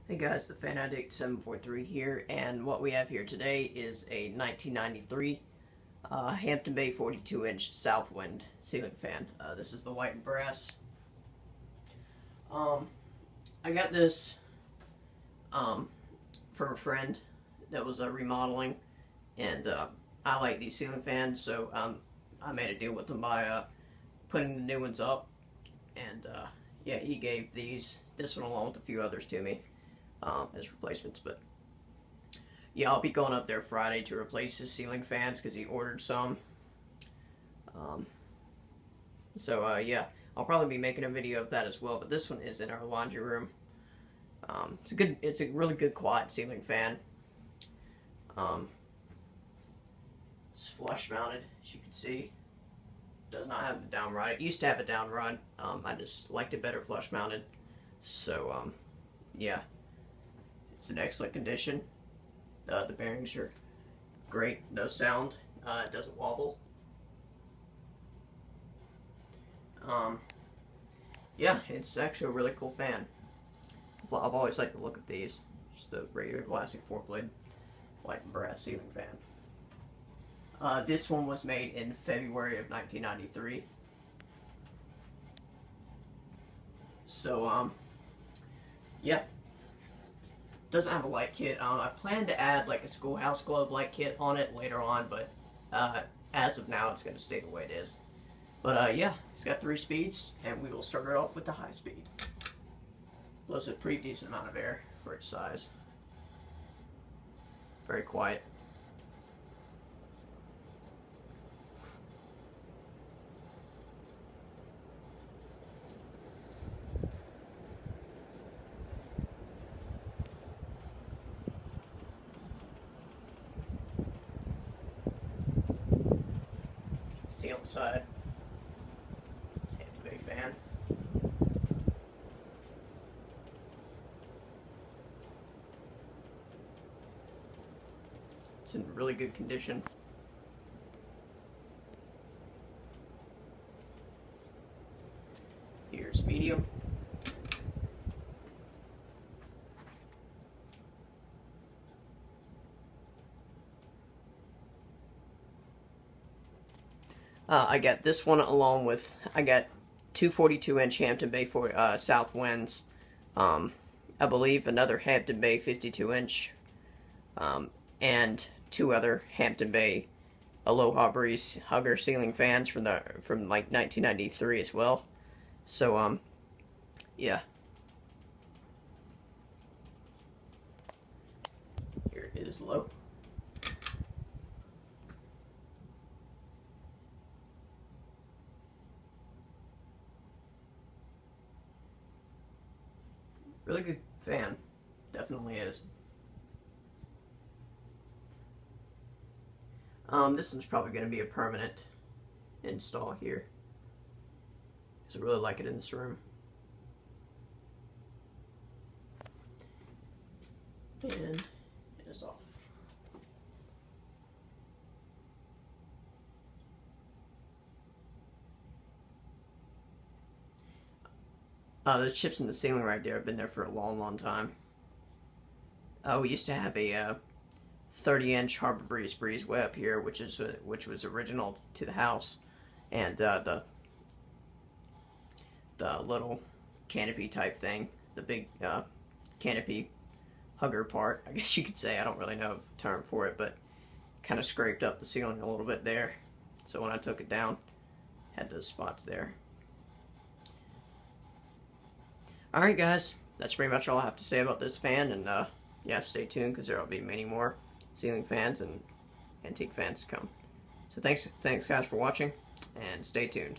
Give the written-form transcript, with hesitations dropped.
Hey guys, the Fan Addict 743 here, and what we have here today is a 1993 Hampton Bay 42-inch Southwind ceiling fan. This is the white and brass. I got this from a friend that was remodeling, and I like these ceiling fans, so I made a deal with him by putting the new ones up, and yeah, he gave this one along with a few others to me as replacements. But yeah, I'll be going up there Friday to replace his ceiling fans because he ordered some. Yeah, I'll probably be making a video of that as well. But this one is in our laundry room. It's a really good quiet ceiling fan. It's flush mounted, as you can see. Does not have the down rod. It used to have a down rod. I just liked it better flush mounted. So yeah, it's in excellent condition. The bearings are great. No sound. It doesn't wobble. Yeah, it's actually a really cool fan. I've always liked the look of these. Just the regular classic 4-blade white and brass ceiling fan. This one was made in February of 1993. So, yeah. Doesn't have a light kit. I plan to add like a schoolhouse globe light kit on it later on, but as of now, it's going to stay the way it is. But yeah, it's got 3 speeds, and we will start it off with the high speed. Blows a pretty decent amount of air for its size. Very quiet. See on the side. It's a Hampton Bay fan. It's in really good condition. Here's medium. I got this one along with, I got 2 42-inch Hampton Bay South Winds, I believe another Hampton Bay 52-inch, and 2 other Hampton Bay Aloha Breeze Hugger ceiling fans from like 1993 as well. So yeah. Here it is low. Really good fan. Definitely is. This one's probably going to be a permanent install here, because I really like it in this room. And it is off. Those chips in the ceiling right there have been there for a long, long time. We used to have a 30-inch Harbor Breeze way up here, which was original to the house, and the little canopy type thing, the big canopy hugger part, I guess you could say. I don't really know the term for it, but kind of scraped up the ceiling a little bit there. So when I took it down, had those spots there. Alright guys, that's pretty much all I have to say about this fan, and yeah, stay tuned because there will be many more ceiling fans and antique fans to come. So thanks guys for watching, and stay tuned.